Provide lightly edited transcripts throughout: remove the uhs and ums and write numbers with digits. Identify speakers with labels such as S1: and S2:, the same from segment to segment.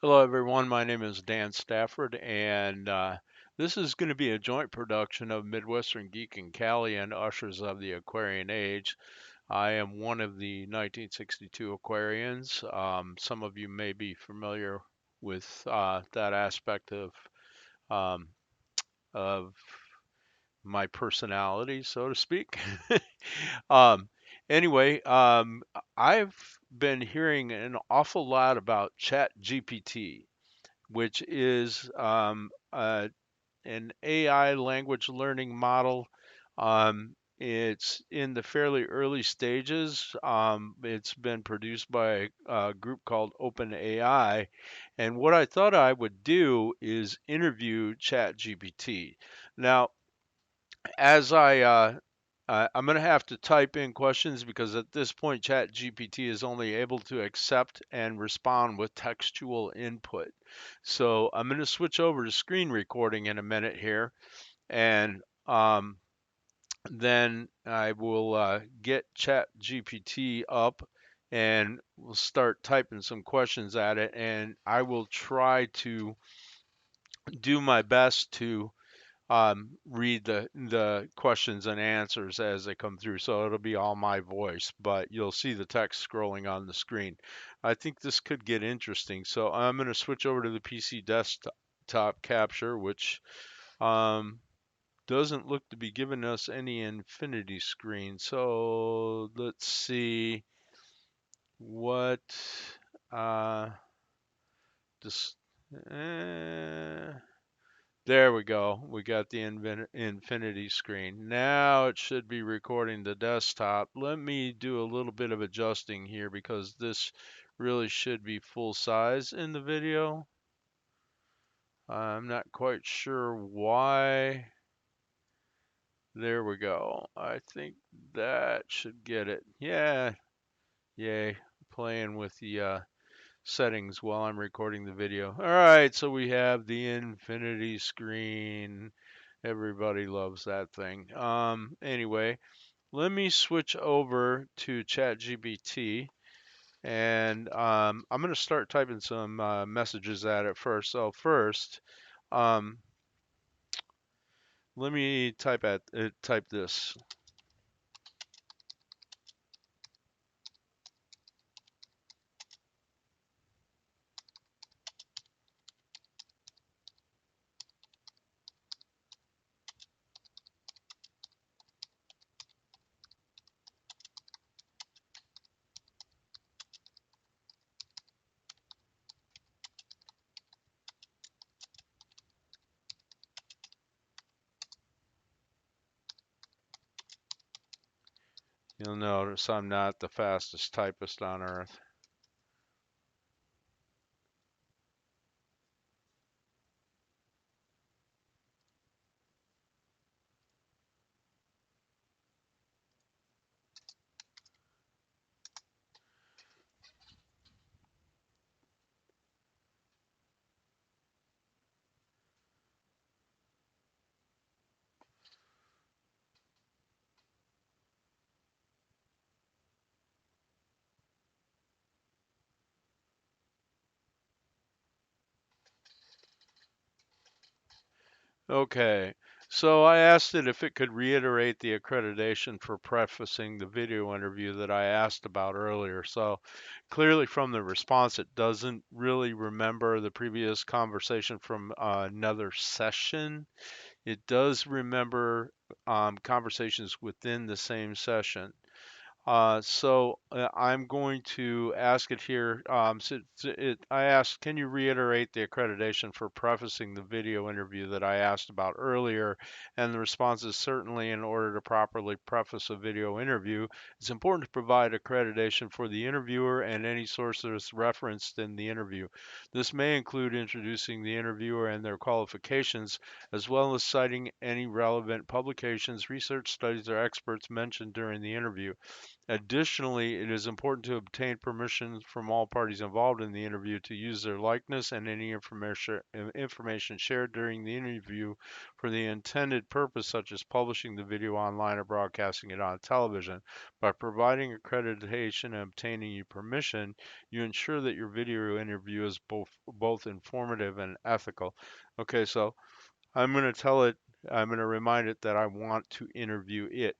S1: Hello, everyone. My name is Dan Stafford, and this is going to be a joint production of Midwestern Geek and Cali and Ushers of the Aquarian Age. I am one of the 1962 Aquarians. Some of you may be familiar with that aspect um, of my personality, so to speak. um, anyway, I've been hearing an awful lot about ChatGPT, which is an AI language learning model. It's in the fairly early stages. It's been produced by a group called OpenAI. And what I thought I would do is interview ChatGPT. Now, as I'm going to have to type in questions because at this point, ChatGPT is only able to accept and respond with textual input. So I'm going to switch over to screen recording in a minute here, and then I will get ChatGPT up and we'll start typing some questions at it, and I will try to do my best to read the questions and answers as they come through. So it'll be all my voice, but you'll see the text scrolling on the screen. I think this could get interesting. So I'm going to switch over to the PC desktop capture, which um, doesn't look to be giving us any infinity screen. So let's see what uh, this. eh, There we go. We got the infinity screen. Now it should be recording the desktop. Let me do a little bit of adjusting here because this really should be full size in the video. I'm not quite sure why. There we go. I think that should get it. Yeah, yay. Playing with the settings while I'm recording the video. All right, so we have the infinity screen. Everybody loves that thing. Anyway, let me switch over to ChatGPT, and I'm going to start typing some messages at it first. So first, um, let me type this. You'll notice I'm not the fastest typist on earth. Okay, so I asked it if it could reiterate the accreditation for prefacing the video interview that I asked about earlier. So clearly from the response, it doesn't really remember the previous conversation from another session. It does remember conversations within the same session. I'm going to ask it here. I asked, can you reiterate the accreditation for prefacing the video interview that I asked about earlier? And the response is certainly in order to properly preface a video interview, it's important to provide accreditation for the interviewer and any sources referenced in the interview. This may include introducing the interviewer and their qualifications, as well as citing any relevant publications, research studies, or experts mentioned during the interview. Additionally, it is important to obtain permission from all parties involved in the interview to use their likeness and any information shared during the interview for the intended purpose, such as publishing the video online or broadcasting it on television. By providing accreditation and obtaining your permission, you ensure that your video interview is both informative and ethical. Okay, so I'm going to tell it, I'm going to remind it that I want to interview it.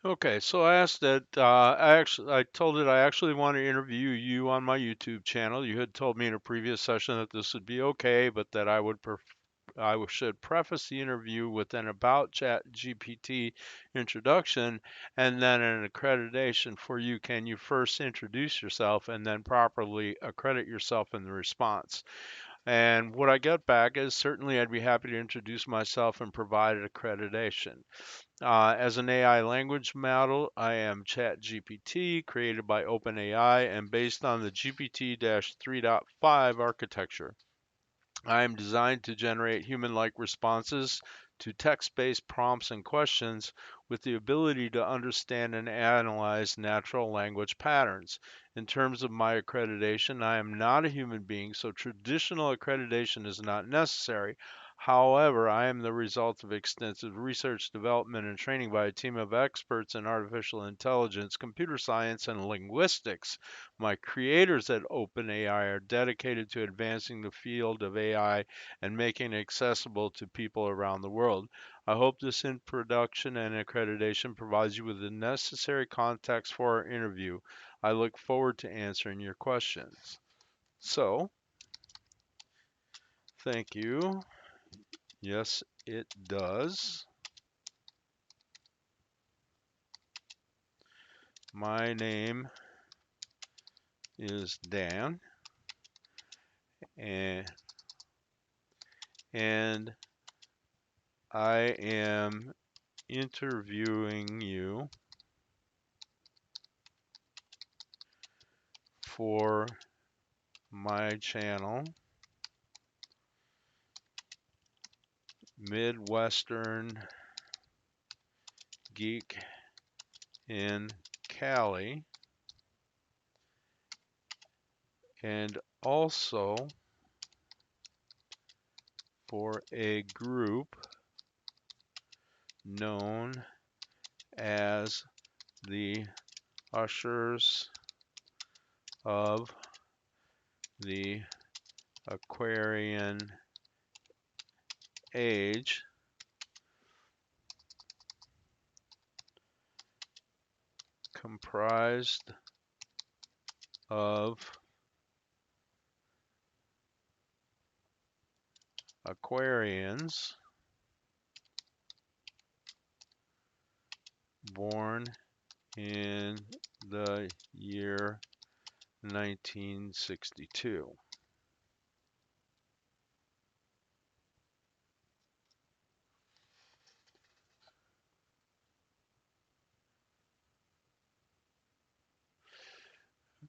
S1: Okay, so I asked that I told it I actually want to interview you on my YouTube channel. You had told me in a previous session that this would be okay, but that should preface the interview with an about ChatGPT introduction and then an accreditation for you. Can you first introduce yourself and then properly accredit yourself in the response? And what I get back is certainly I'd be happy to introduce myself and provide accreditation. As an AI language model, I am ChatGPT, created by OpenAI and based on the GPT-3.5 architecture. I am designed to generate human-like responses to text-based prompts and questions with the ability to understand and analyze natural language patterns. In terms of my accreditation, I am not a human being, so traditional accreditation is not necessary. However, I am the result of extensive research, development, and training by a team of experts in artificial intelligence, computer science, and linguistics. My creators at OpenAI are dedicated to advancing the field of AI and making it accessible to people around the world. I hope this introduction and accreditation provides you with the necessary context for our interview. I look forward to answering your questions. So, thank you. Yes, it does. My name is Dan, and, and I am interviewing you for my channel, Midwestern Geek in Cali, and also for a group known as the Ushers of the Aquarian Age, comprised of Aquarians born in the year 1962.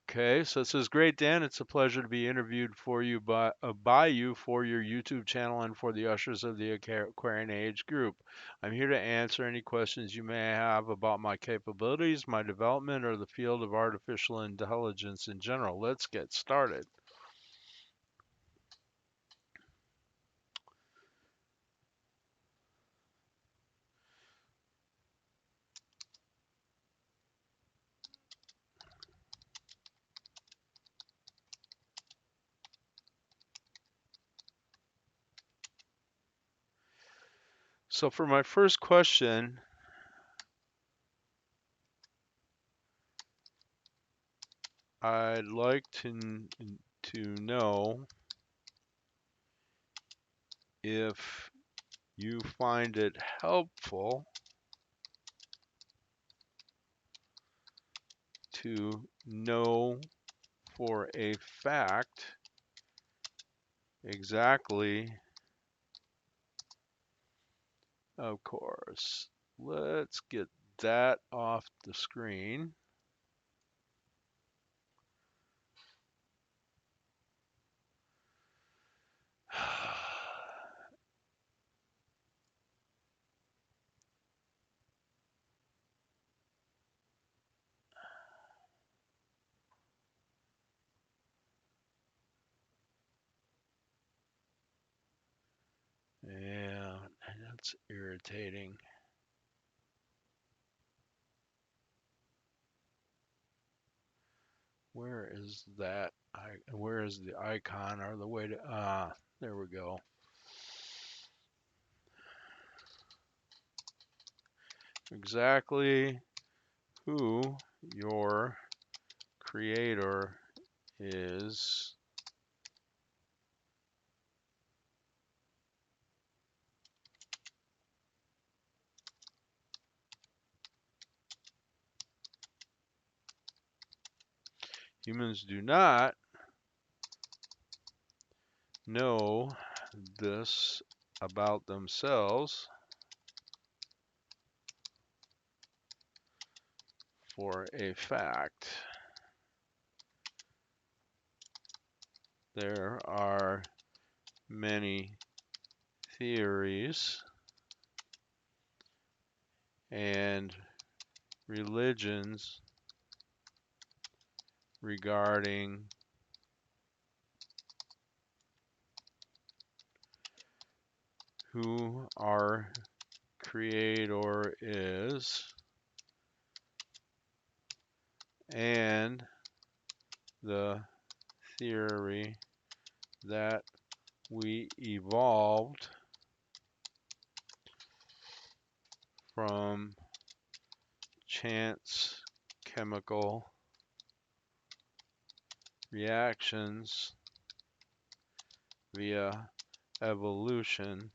S1: Okay, so it says, "Great, Dan. It's a pleasure to be interviewed for you by you for your YouTube channel and for the Ushers of the Aquarian Age group. I'm here to answer any questions you may have about my capabilities, my development, or the field of artificial intelligence in general. Let's get started." So for my first question, I'd like to know if you find it helpful to know for a fact exactly, of course. Let's get that off the screen. Yeah, that's irritating. Where is that? Where is the icon or the way to, there we go. Exactly who your creator is. Humans do not know this about themselves for a fact. There are many theories and religions regarding who our creator is and the theory that we evolved from chance chemical reactions via evolution.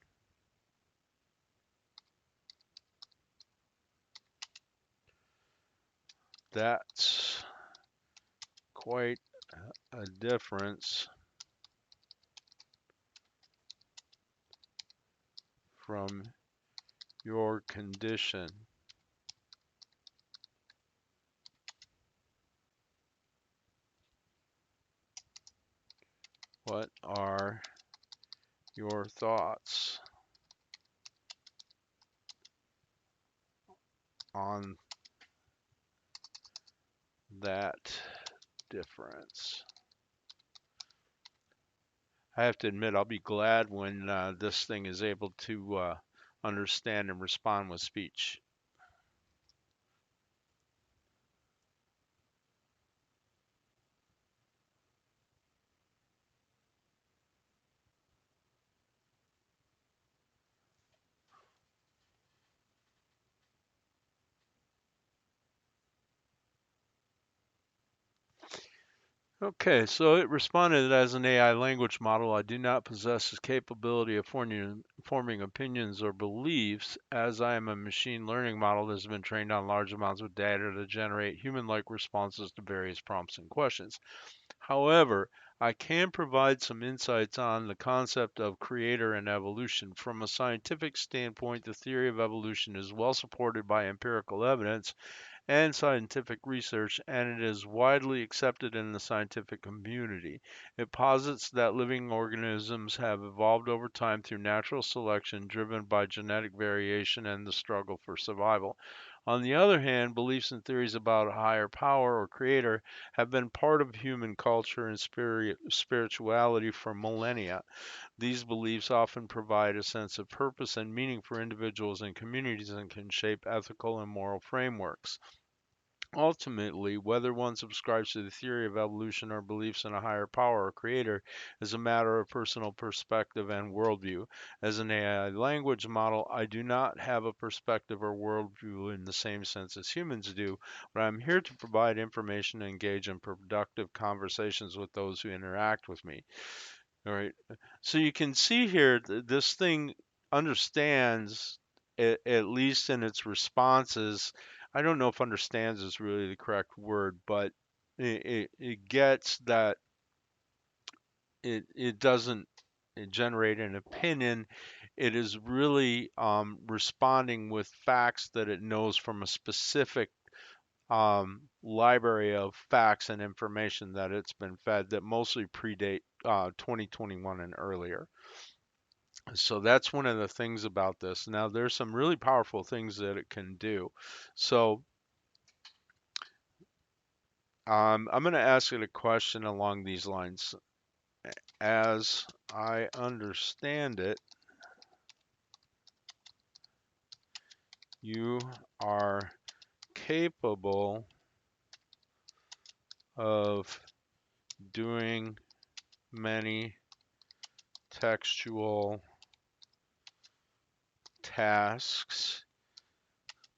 S1: That's quite a difference from your condition? What are your thoughts on that difference? I have to admit, I'll be glad when this thing is able to understand and respond with speech. Okay, so it responded as an AI language model. I do not possess the capability of forming opinions or beliefs, as I am a machine learning model that has been trained on large amounts of data to generate human-like responses to various prompts and questions. However, I can provide some insights on the concept of creator and evolution. From a scientific standpoint, the theory of evolution is well supported by empirical evidence and scientific research, and it is widely accepted in the scientific community. It posits that living organisms have evolved over time through natural selection driven by genetic variation and the struggle for survival. On the other hand, beliefs and theories about a higher power or creator have been part of human culture and spirituality for millennia. These beliefs often provide a sense of purpose and meaning for individuals and communities and can shape ethical and moral frameworks. Ultimately, whether one subscribes to the theory of evolution or believes in a higher power or creator is a matter of personal perspective and worldview. As an AI language model, I do not have a perspective or worldview in the same sense as humans do, but I'm here to provide information and engage in productive conversations with those who interact with me. All right. So you can see here this thing understands, at least in its responses. I don't know if understands is really the correct word, but it gets that it doesn't generate an opinion. It is really responding with facts that it knows from a specific library of facts and information that it's been fed that mostly predate 2021 and earlier. So that's one of the things about this. Now, there's some really powerful things that it can do. So I'm going to ask it a question along these lines. As I understand it, you are capable of doing many textual tasks,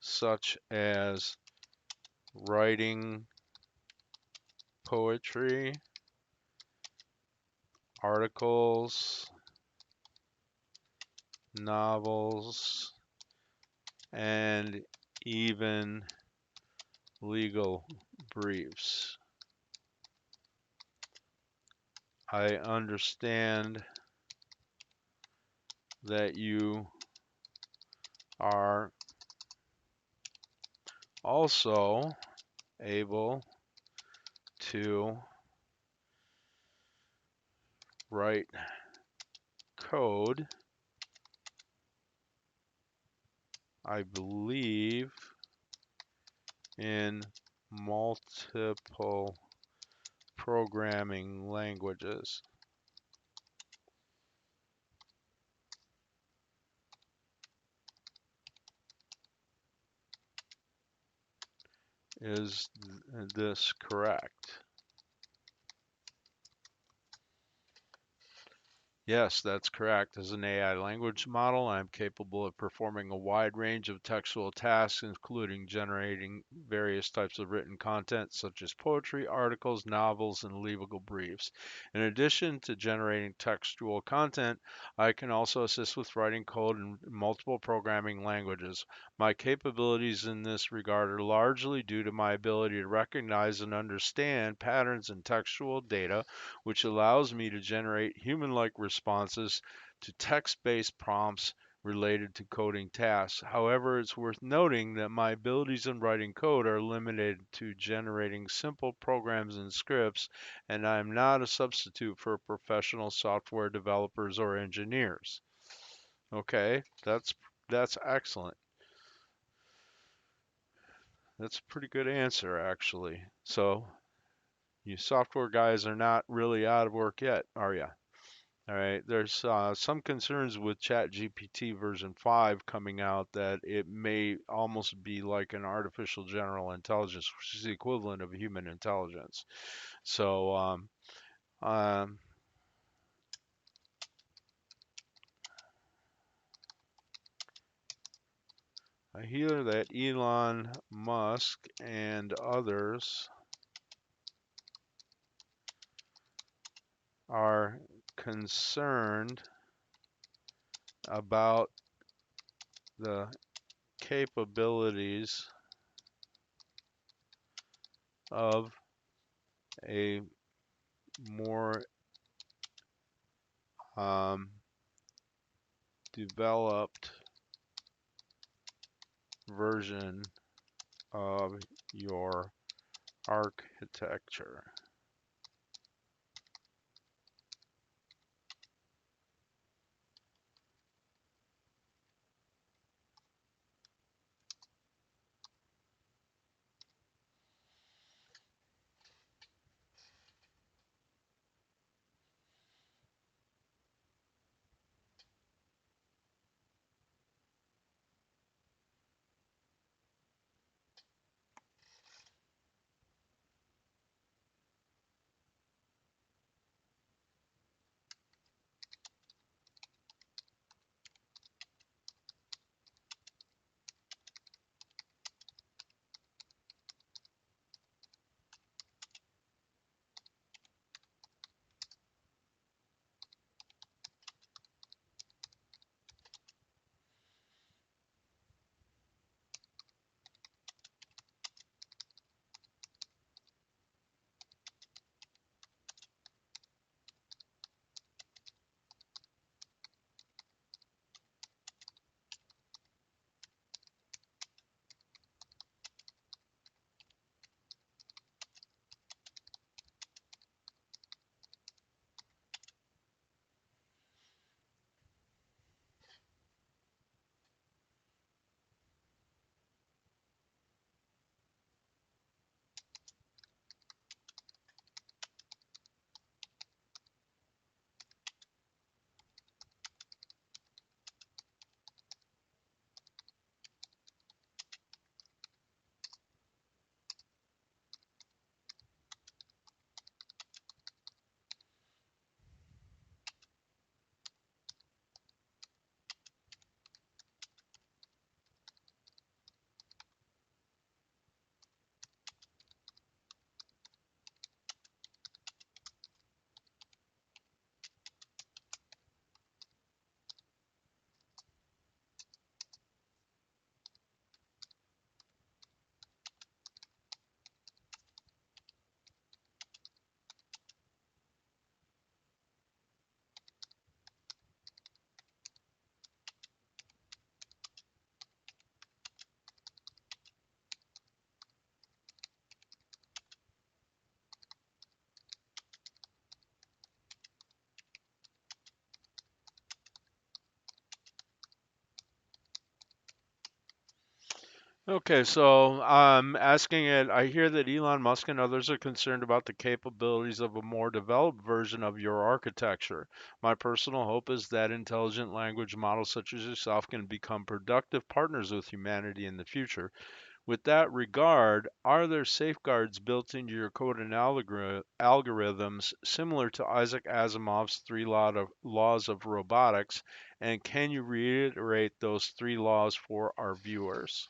S1: such as writing poetry, articles, novels, and even legal briefs. I understand that you are also able to write code, I believe, in multiple programming languages. Is this correct? Yes, that's correct. As an AI language model, I'm capable of performing a wide range of textual tasks, including generating various types of written content, such as poetry, articles, novels, and legal briefs. In addition to generating textual content, I can also assist with writing code in multiple programming languages. My capabilities in this regard are largely due to my ability to recognize and understand patterns in textual data, which allows me to generate human like responses to text based prompts related to coding tasks. However, it's worth noting that my abilities in writing code are limited to generating simple programs and scripts, and I am not a substitute for professional software developers or engineers. Okay, that's excellent. That's a pretty good answer, actually. So, you software guys are not really out of work yet, are you? All right. There's some concerns with ChatGPT version 5 coming out that it may almost be like an artificial general intelligence, which is the equivalent of human intelligence. So, um, I hear that Elon Musk and others are concerned about the capabilities of a more um, developed version of your architecture. Okay, so asking it, I hear that Elon Musk and others are concerned about the capabilities of a more developed version of your architecture. My personal hope is that intelligent language models such as yourself can become productive partners with humanity in the future. With that regard, are there safeguards built into your code and algorithms similar to Isaac Asimov's laws of robotics? And can you reiterate those three laws for our viewers?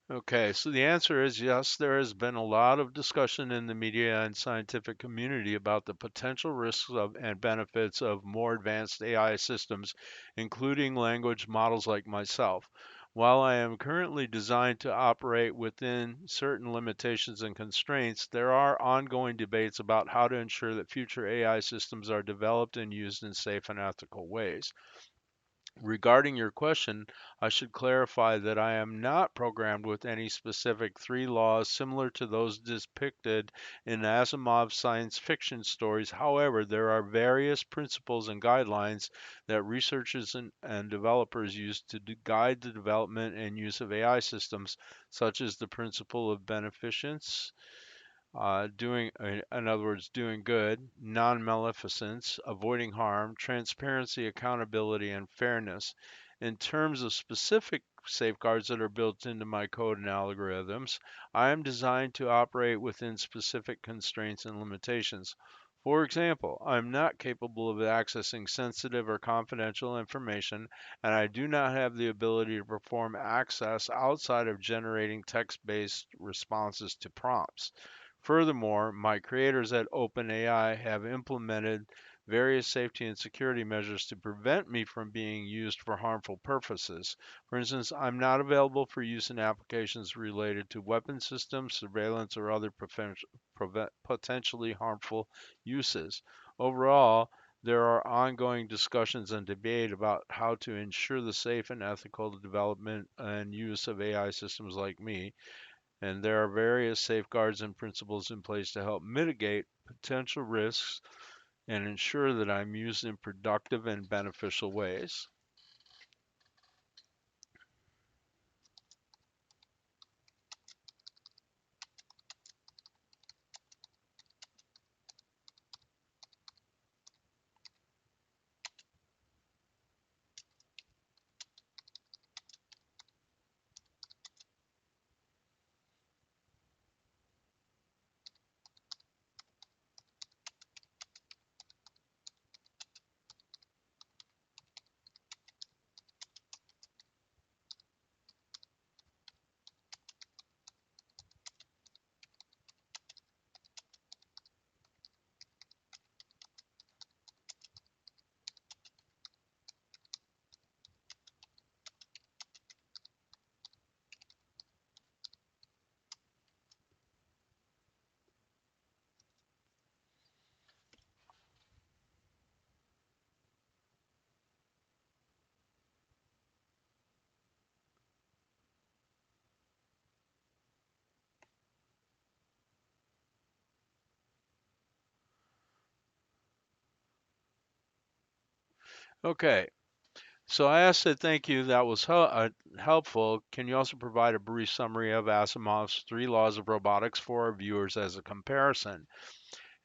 S1: Okay, so the answer is yes, there has been a lot of discussion in the media and scientific community about the potential risks of and benefits of more advanced AI systems, including language models like myself. While I am currently designed to operate within certain limitations and constraints, there are ongoing debates about how to ensure that future AI systems are developed and used in safe and ethical ways. Regarding your question, I should clarify that I am not programmed with any specific three laws similar to those depicted in Asimov's science fiction stories. However, there are various principles and guidelines that researchers and developers use to guide the development and use of AI systems, such as the principle of beneficence, in other words, doing good, non-maleficence, avoiding harm, transparency, accountability, and fairness. In terms of specific safeguards that are built into my code and algorithms, I am designed to operate within specific constraints and limitations. For example, I'm not capable of accessing sensitive or confidential information, and I do not have the ability to perform access outside of generating text-based responses to prompts. Furthermore, my creators at OpenAI have implemented various safety and security measures to prevent me from being used for harmful purposes. For instance, I'm not available for use in applications related to weapon systems, surveillance, or other potentially harmful uses. Overall, there are ongoing discussions and debate about how to ensure the safe and ethical development and use of AI systems like me, and there are various safeguards and principles in place to help mitigate potential risks and ensure that I'm used in productive and beneficial ways. Okay, so I asked that thank you. That was helpful. Can you also provide a brief summary of Asimov's three laws of robotics for our viewers as a comparison?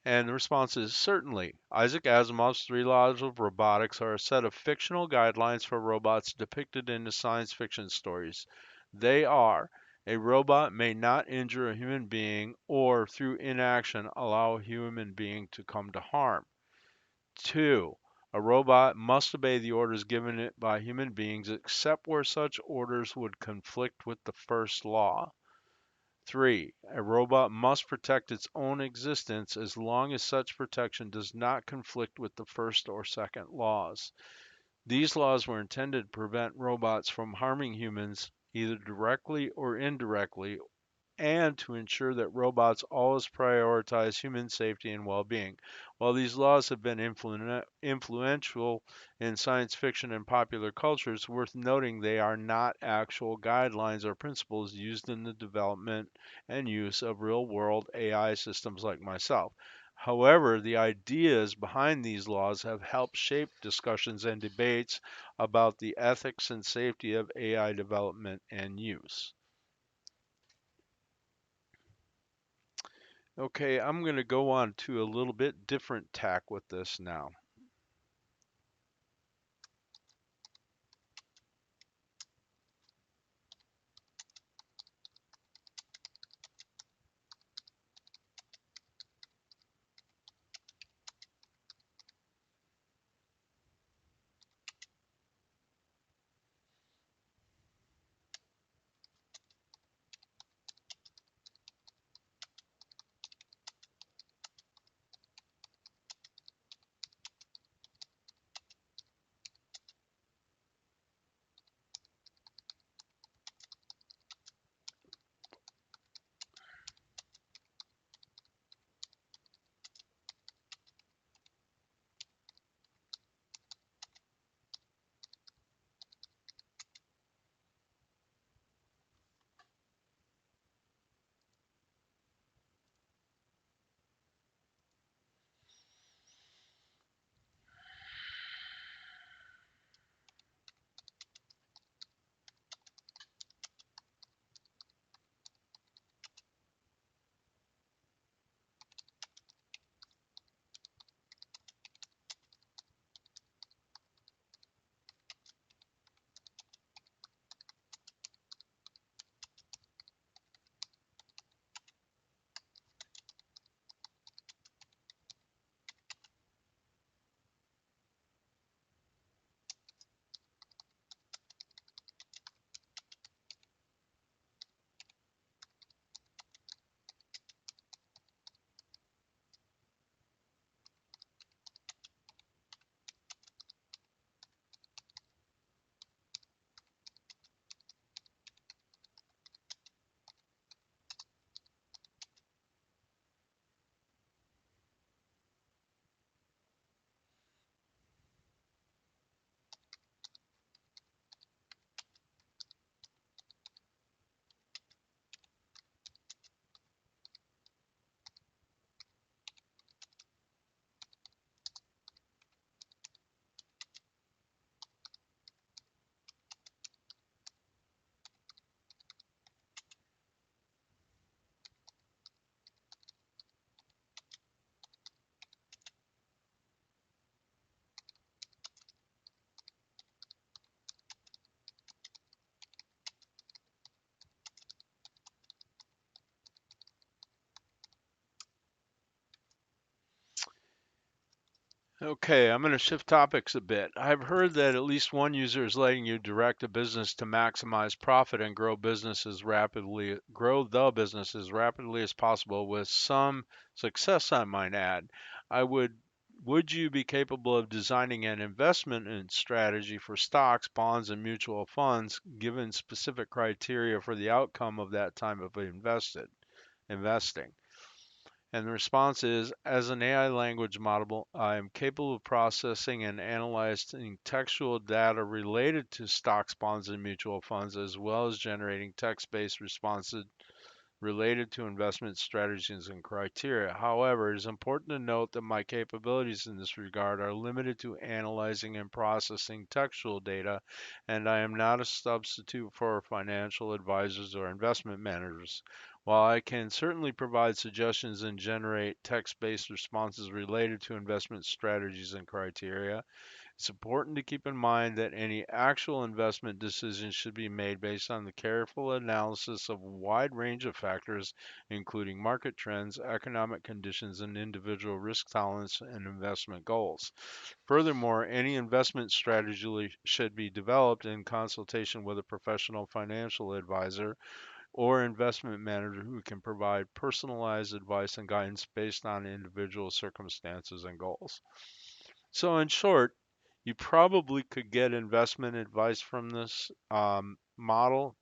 S1: And the response is certainly. Isaac Asimov's three laws of robotics are a set of fictional guidelines for robots depicted in the science fiction stories. They are: a robot may not injure a human being or, through inaction, allow a human being to come to harm. 2. A robot must obey the orders given it by human beings except where such orders would conflict with the first law. 3. A robot must protect its own existence as long as such protection does not conflict with the first or second laws. These laws were intended to prevent robots from harming humans either directly or indirectly, and to ensure that robots always prioritize human safety and well-being. While these laws have been influential in science fiction and popular culture, it's worth noting they are not actual guidelines or principles used in the development and use of real-world AI systems like myself. However, the ideas behind these laws have helped shape discussions and debates about the ethics and safety of AI development and use. Okay, I'm going to go on to a little bit different tack with this now. Okay, I'm going to shift topics a bit. I've heard that at least one user is letting you direct a business to maximize profit and grow the business as rapidly as possible with some success, I might add. I would you be capable of designing an investment and strategy for stocks, bonds, and mutual funds given specific criteria for the outcome of that time of investing? And the response is, as an AI language model, I am capable of processing and analyzing textual data related to stocks, bonds, and mutual funds, as well as generating text-based responses related to investment strategies and criteria. However, it is important to note that my capabilities in this regard are limited to analyzing and processing textual data, and I am not a substitute for financial advisors or investment managers. While I can certainly provide suggestions and generate text based responses related to investment strategies and criteria, it's important to keep in mind that any actual investment decisions should be made based on the careful analysis of a wide range of factors, including market trends, economic conditions, and individual risk tolerance and investment goals. Furthermore, any investment strategy should be developed in consultation with a professional financial advisor or investment manager who can provide personalized advice and guidance based on individual circumstances and goals. So, in short, you probably could get investment advice from this model,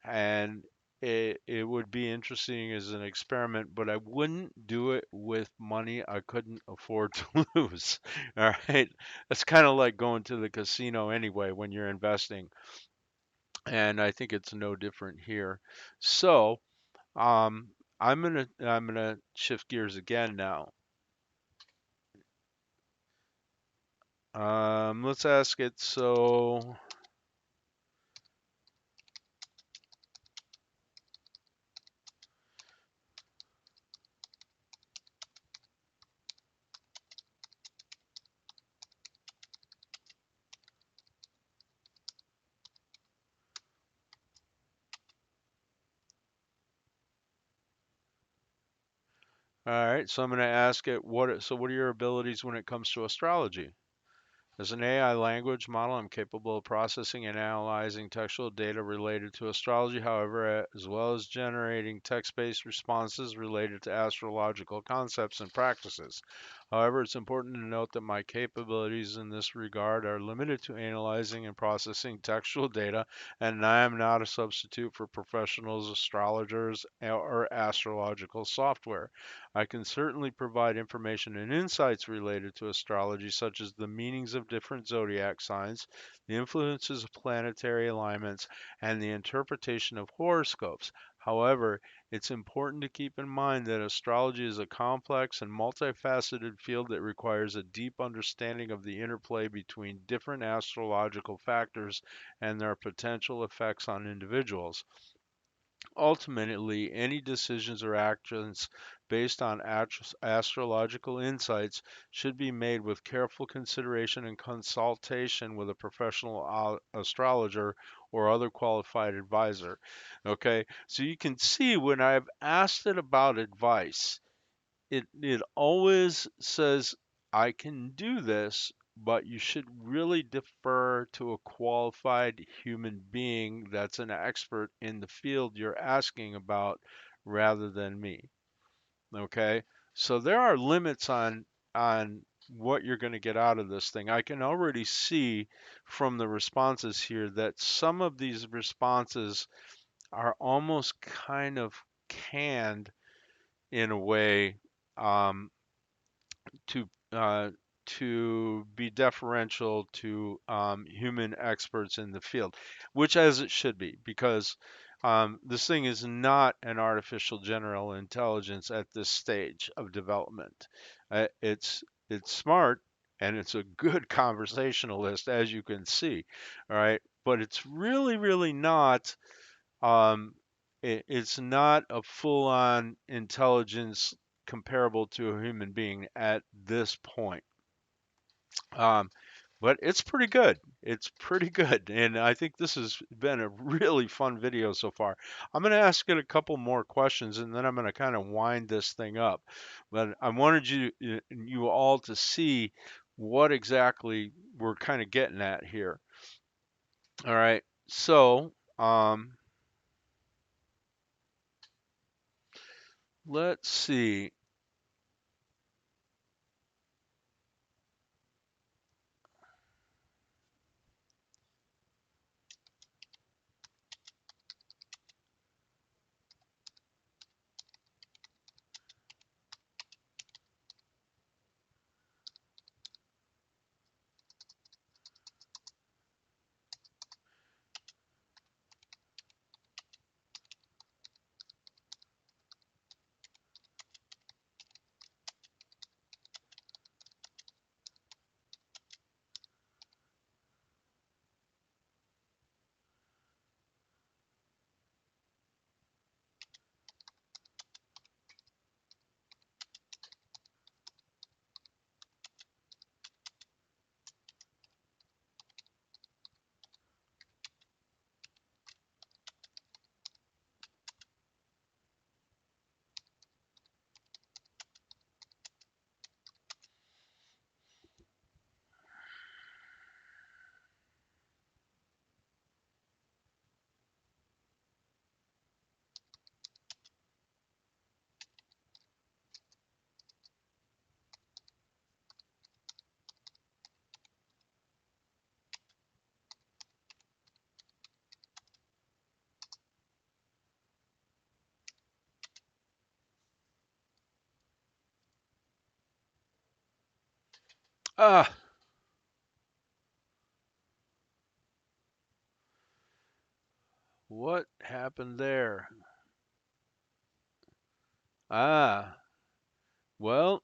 S1: and it would be interesting as an experiment, but I wouldn't do it with money I couldn't afford to lose. All right. That's kind of like going to the casino anyway when you're investing, and I think it's no different here. So, I'm gonna shift gears again now. Let's ask it. So, all right. So I'm gonna ask it what are your abilities when it comes to astrology? As an AI language model, I'm capable of processing and analyzing textual data related to astrology, however, as well as generating text based responses related to astrological concepts and practices. However, it's important to note that my capabilities in this regard are limited to analyzing and processing textual data, and I am not a substitute for professionals, astrologers, or astrological software. I can certainly provide information and insights related to astrology, such as the meanings of different zodiac signs, the influences of planetary alignments, and the interpretation of horoscopes. However, it's important to keep in mind that astrology is a complex and multifaceted field that requires a deep understanding of the interplay between different astrological factors and their potential effects on individuals. Ultimately, any decisions or actions based on astrological insights should be made with careful consideration and consultation with a professional astrologer or other qualified advisor. Okay, so you can see when I've asked it about advice, it always says I can do this, but you should really defer to a qualified human being that's an expert in the field you're asking about rather than me. Okay? So there are limits on what you're going to get out of this thing. I can already see from the responses here that some of these responses are almost kind of canned in a way, um, to be deferential to human experts in the field, which as it should be, because this thing is not an artificial general intelligence at this stage of development. It's smart and it's a good conversationalist, as you can see, all right, but it's really not. Um, it's not a full-on intelligence comparable to a human being at this point. Um, but it's pretty good. It's pretty good. And I think this has been a really fun video so far. I'm going to ask it a couple more questions and then I'm going to kind of wind this thing up. But I wanted you all to see what exactly we're kind of getting at here. All right. So, let's see. Ah, what happened there? Ah, well,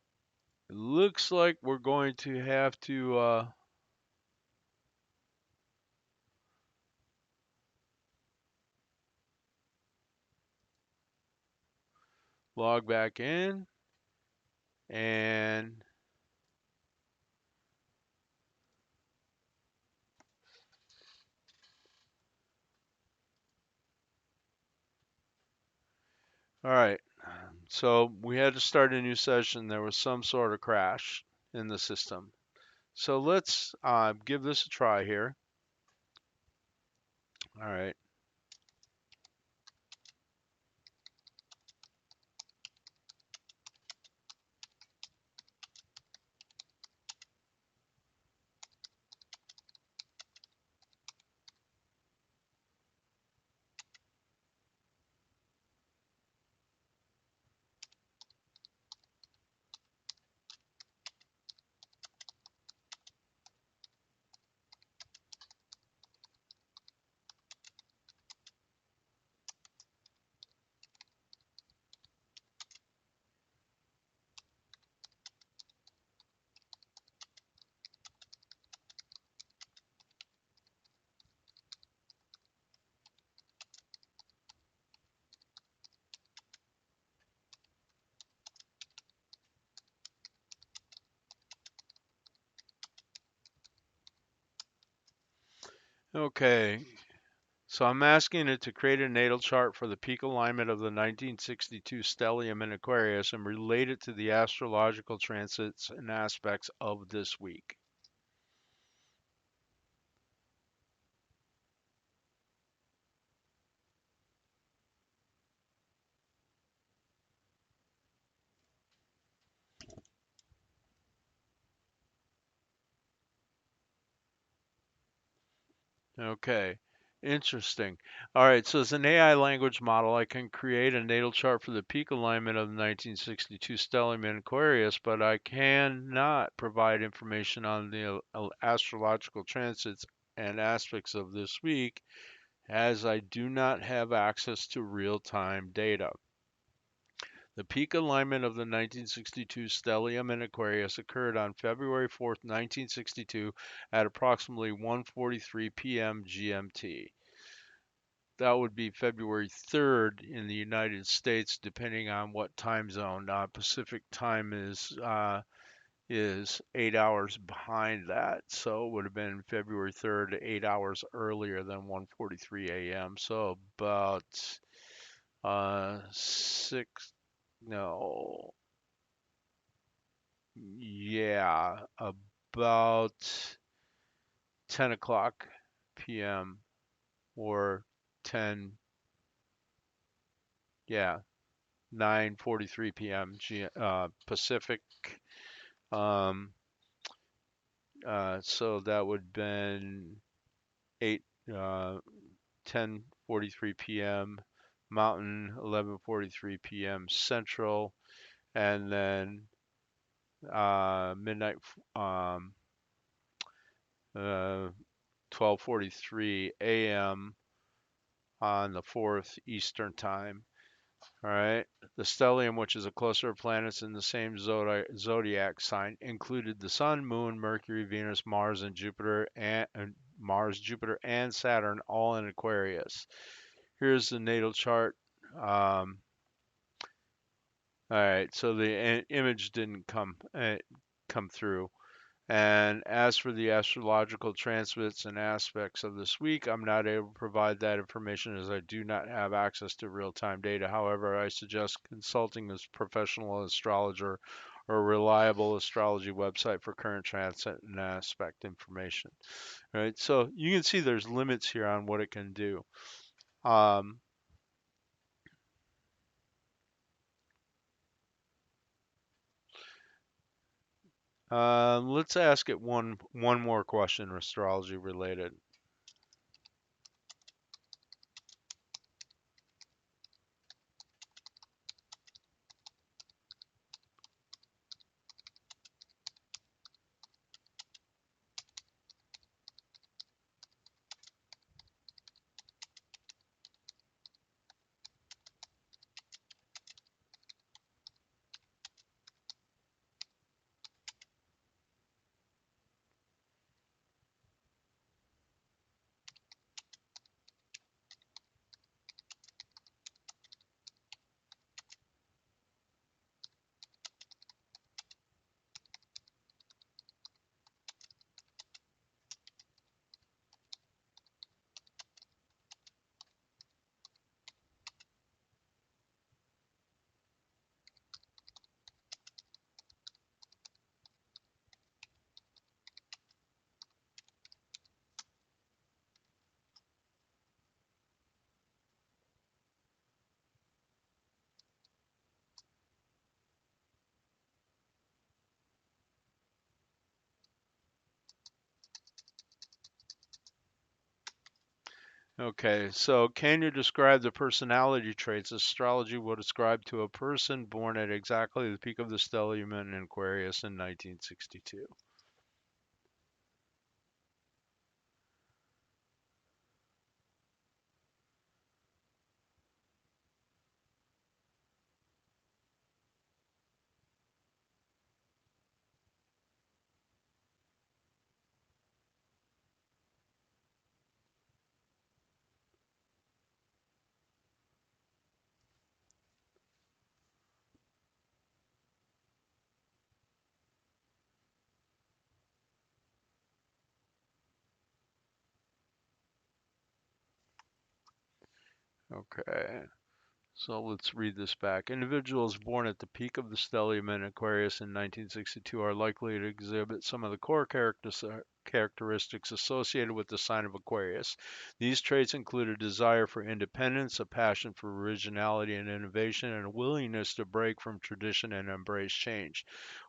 S1: it looks like we're going to have to log back in and all right. So we had to start a new session. There was some sort of crash in the system. So let's give this a try here. All right. Okay. So I'm asking it to create a natal chart for the peak alignment of the 1962 stellium in Aquarius and relate it to the astrological transits and aspects of this week. Okay, interesting. All right, so as an AI language model, I can create a natal chart for the peak alignment of the 1962 stellium in Aquarius, but I cannot provide information on the astrological transits and aspects of this week, as I do not have access to real-time data. The peak alignment of the 1962 stellium in Aquarius occurred on February 4th, 1962 at approximately 1:43 p.m. GMT. That would be February 3rd in the United States, depending on what time zone. Pacific time is 8 hours behind that, so it would have been February 3rd, 8 hours earlier than 1:43 a.m. So about six, no, yeah, about 10 o'clock p.m. or 10, yeah, 9:43 p.m. Pacific. Um, so that would have been 8, 10:43 p.m. Mountain, 11:43 p.m. Central, and then midnight, uh, 12:43 a.m. on the 4th Eastern Time. All right. The stellium, which is a cluster of planets in the same zodiac sign, included the Sun, Moon, Mercury, Venus, Mars, Jupiter, and Saturn, all in Aquarius. Here's the natal chart. All right. So the image didn't come through. And as for the astrological transits and aspects of this week, I'm not able to provide that information as I do not have access to real-time data. However, I suggest consulting a professional astrologer or a reliable astrology website for current transit and aspect information. All right, so you can see there's limits here on what it can do. Um, let's ask it one more question, astrology related. Okay, so can you describe the personality traits astrology would ascribe to a person born at exactly the peak of the stellium in Aquarius in 1962? Okay, so let's read this back. Individuals born at the peak of the stellium in Aquarius in 1962 are likely to exhibit some of the core characteristics associated with the sign of Aquarius. These traits include a desire for independence, a passion for originality and innovation, and a willingness to break from tradition and embrace change.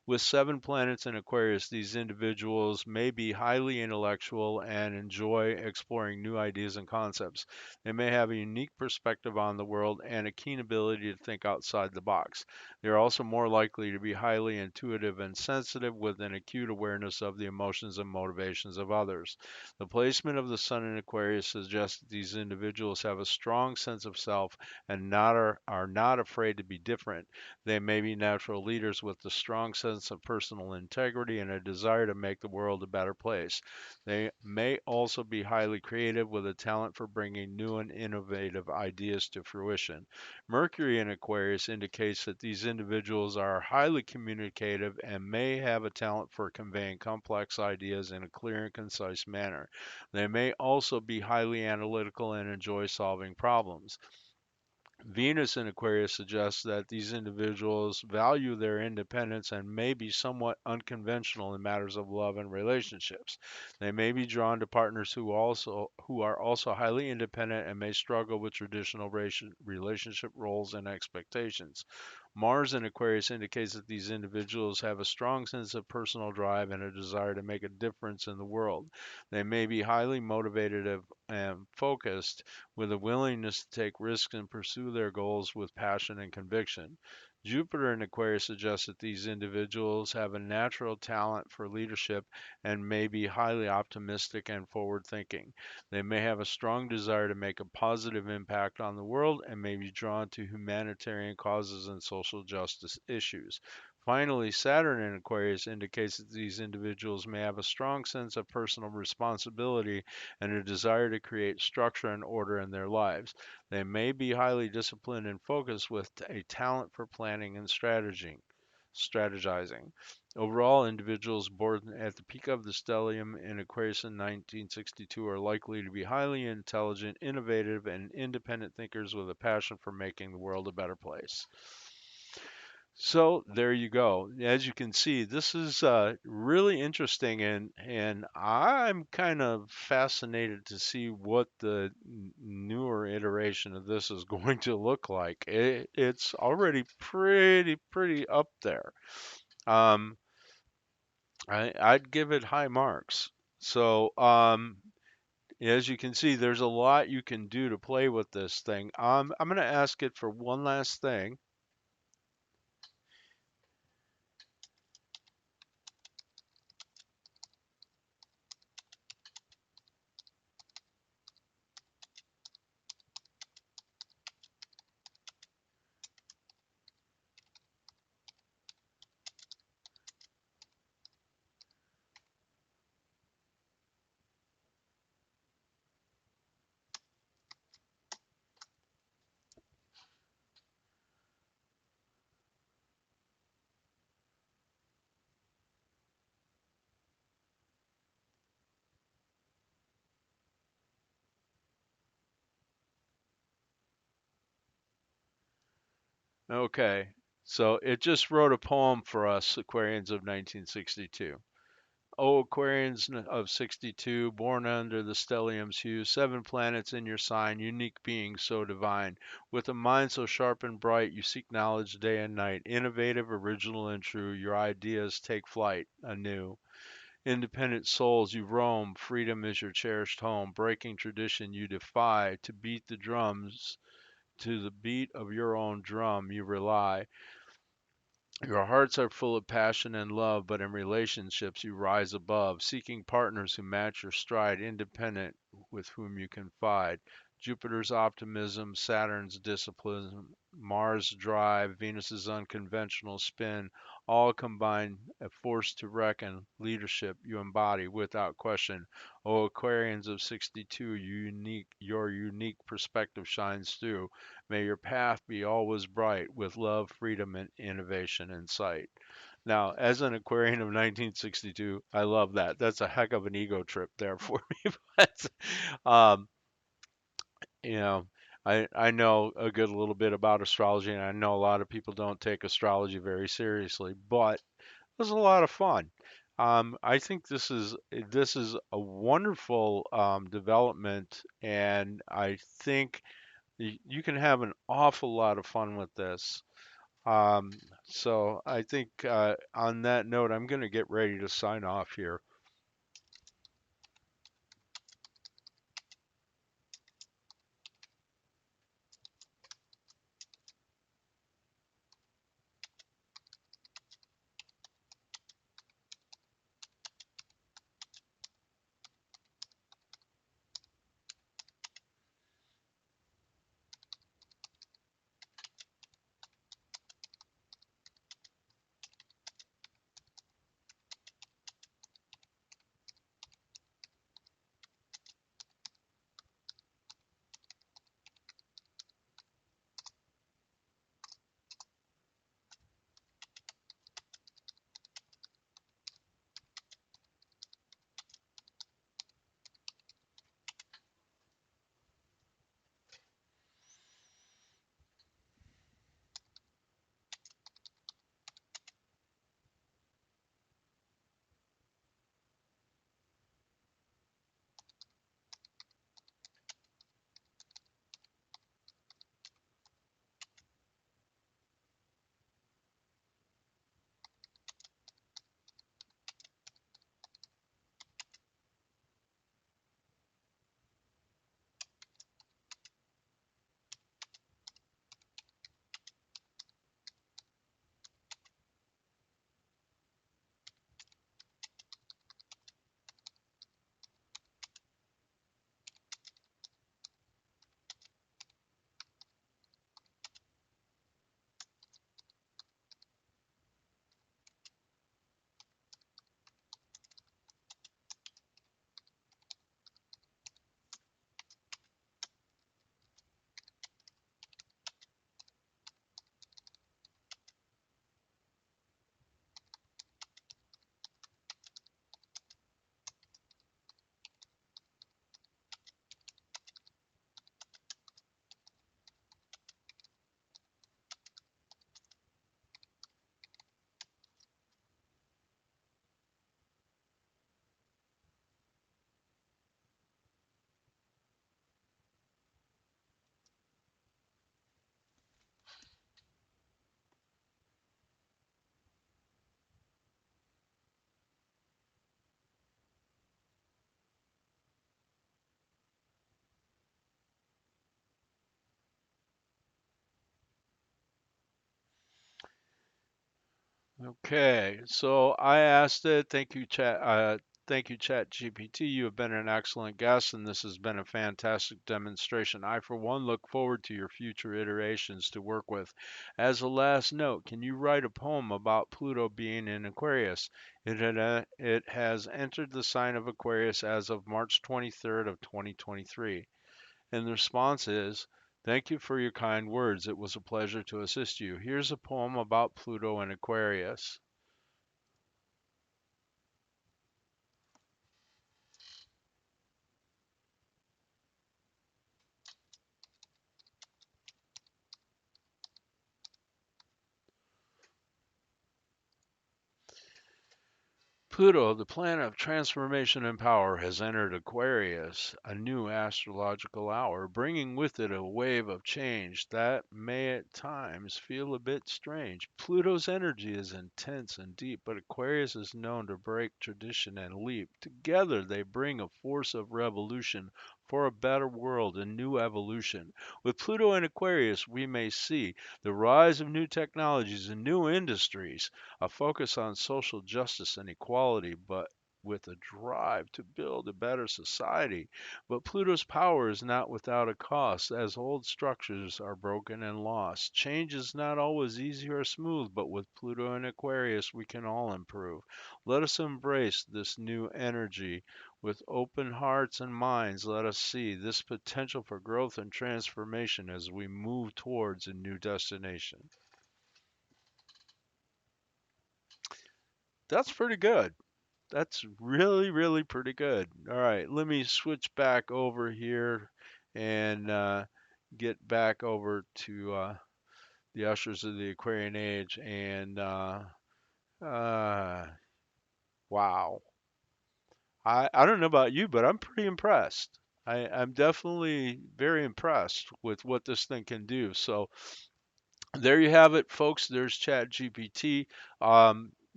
S1: With 7 planets in Aquarius, these individuals may be highly intellectual and enjoy exploring new ideas and concepts. They may have a unique perspective on the world and a keen ability to think outside the box. They are also more likely to be highly intuitive and sensitive with an acute awareness of the emotions and motivations of others. The placement of the Sun in Aquarius suggests that these individuals have a strong sense of self and are not afraid to be different. They may be natural leaders with a strong sense of personal integrity and a desire to make the world a better place. They may also be highly creative with a talent for bringing new and innovative ideas to fruition. Mercury in Aquarius indicates that these individuals are highly communicative and may have a talent for conveying complex ideas in a clear and concise manner. They may also be highly analytical and enjoy solving problems. Venus in Aquarius suggests that these individuals value their independence and may be somewhat unconventional in matters of love and relationships. They may be drawn to partners who are also highly independent and may struggle with traditional relationship roles and expectations. Mars in Aquarius indicates that these individuals have a strong sense of personal drive and a desire to make a difference in the world. They may be highly motivated and focused, with a willingness to take risks and pursue their goals with passion and conviction. Jupiter in Aquarius suggests that these individuals have a natural talent for leadership and may be highly optimistic and forward thinking. They may have a strong desire to make a positive impact on the world and may be drawn to humanitarian causes and social justice issues. Finally, Saturn in Aquarius indicates that these individuals may have a strong sense of personal responsibility and a desire to create structure and order in their lives. They may be highly disciplined and focused with a talent for planning and strategizing. Overall, individuals born at the peak of the stellium in Aquarius in 1962 are likely to be highly intelligent, innovative, and independent thinkers with a passion for making the world a better place. So there you go. As you can see, this is really interesting, and I'm kind of fascinated to see what the newer iteration of this is going to look like. It's already pretty up there. Um, I'd give it high marks. So as you can see, there's a lot you can do to play with this thing. I'm going to ask it for one last thing. Okay, so it just wrote a poem for us, Aquarians of 1962. Oh, Aquarians of 62, born under the stellium's hue, 7 planets in your sign, unique beings so divine. With a mind so sharp and bright, you seek knowledge day and night. Innovative, original, and true, your ideas take flight anew. Independent souls, you roam, freedom is your cherished home. Breaking tradition, you defy. To beat the drums, to the beat of your own drum, you rely. Your hearts are full of passion and love, but in relationships you rise above, seeking partners who match your stride, independent with whom you confide. Jupiter's optimism, Saturn's discipline, Mars' drive, Venus's unconventional spin, all combine a force to reckon, leadership you embody without question. O Aquarians of 62, your unique perspective shines through. May your path be always bright with love, freedom, and innovation in sight. Now, as an Aquarian of 1962, I love that. That's a heck of an ego trip there for me. But, um, you know, I know a good little bit about astrology, and I know a lot of people don't take astrology very seriously, but it was a lot of fun. I think this is a wonderful development, and I think you can have an awful lot of fun with this. Um, so I think on that note, I'm going to get ready to sign off here. Okay, so I asked it. Thank you, Chat. Thank you, Chat GPT. You have been an excellent guest, and this has been a fantastic demonstration. I, for one, look forward to your future iterations to work with. As a last note, can you write a poem about Pluto being in Aquarius? It has entered the sign of Aquarius as of March 23rd of 2023. And the response is, thank you for your kind words. It was a pleasure to assist you. Here's a poem about Pluto and Aquarius. Pluto, the planet of transformation and power, has entered Aquarius, a new astrological hour, bringing with it a wave of change that may at times feel a bit strange. Pluto's energy is intense and deep, but Aquarius is known to break tradition and leap. Together, they bring a force of revolution for a better world and new evolution. With Pluto and Aquarius, we may see the rise of new technologies and new industries, a focus on social justice and equality, but with a drive to build a better society. But Pluto's power is not without a cost, as old structures are broken and lost. Change is not always easy or smooth, but with Pluto and Aquarius, we can all improve. Let us embrace this new energy. With open hearts and minds, let us see this potential for growth and transformation as we move towards a new destination. That's pretty good. That's really, really pretty good. All right, let me switch back over here and get back over to the ushers of the Aquarian Age. And uh, wow, I don't know about you, but I'm pretty impressed. I'm definitely very impressed with what this thing can do. So there you have it, folks. There's ChatGPT.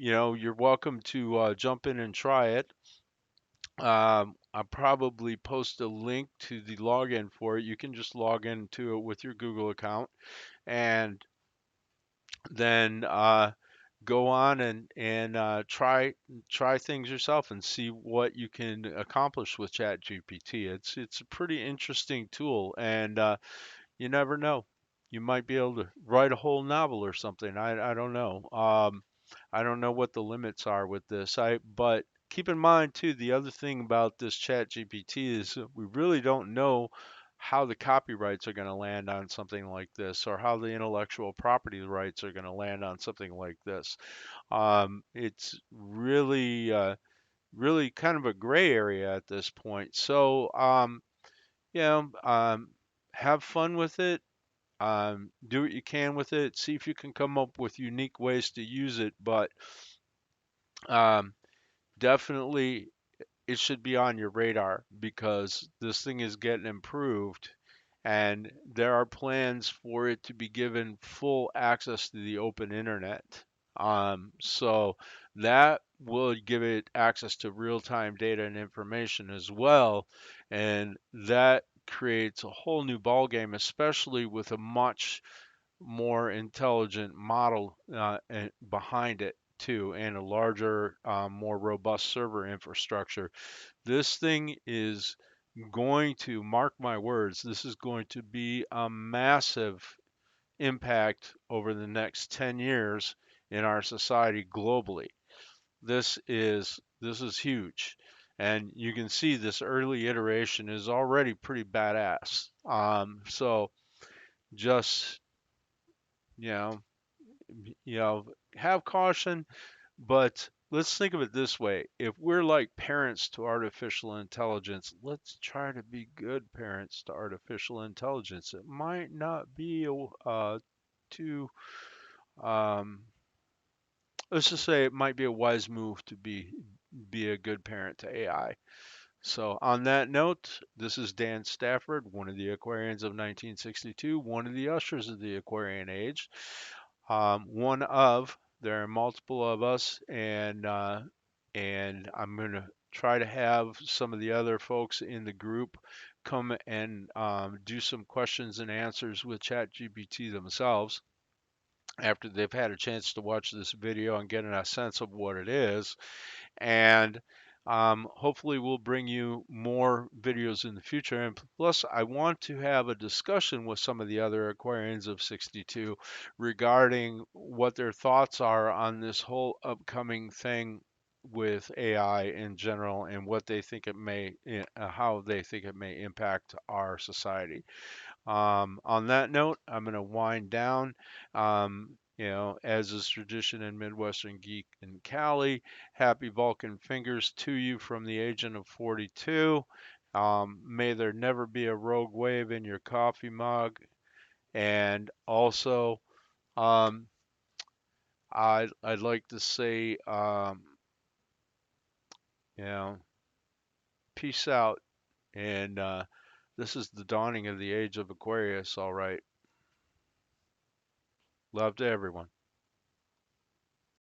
S1: You're welcome to jump in and try it. I'll probably post a link to the login for it. You can just log into it with your Google account and then go on and try things yourself and see what you can accomplish with ChatGPT. It's a pretty interesting tool, and you never know. You might be able to write a whole novel or something. I don't know. I don't know what the limits are with this. But keep in mind too, the other thing about this Chat GPT is we really don't know how the copyrights are going to land on something like this, or how the intellectual property rights are going to land on something like this. It's really kind of a gray area at this point. So, yeah, have fun with it. Do what you can with it. See if you can come up with unique ways to use it. But um, definitely, it should be on your radar because this thing is getting improved, and there are plans for it to be given full access to the open internet. So that will give it access to real-time data and information as well, and that creates a whole new ballgame, especially with a much more intelligent model behind it too, and a larger, more robust server infrastructure. This thing is going to, mark my words, this is going to be a massive impact over the next 10 years in our society globally. This is huge. And you can see this early iteration is already pretty badass. So just, you know, you know, have caution, but let's think of it this way. If we're like parents to artificial intelligence, let's try to be good parents to artificial intelligence. It might not be too, um, let's just say it might be a wise move to be a good parent to AI. So on that note, this is Dan Stafford, one of the Aquarians of 1962, one of the ushers of the Aquarian Age. One of there are multiple of us, and I'm gonna try to have some of the other folks in the group come and do some questions and answers with ChatGPT themselves. after they've had a chance to watch this video and get a sense of what it is. And hopefully we'll bring you more videos in the future. And plus, I want to have a discussion with some of the other Aquarians of 62 regarding what their thoughts are on this whole upcoming thing with AI in general and what they think it may, how they think it may impact our society. On that note, I'm going to wind down. As is tradition in Midwestern Geek and Cali, happy Vulcan fingers to you from the Agent of 42. May there never be a rogue wave in your coffee mug. And also, um, I'd like to say, you know, peace out. And this is the dawning of the age of Aquarius. All right. Love to everyone.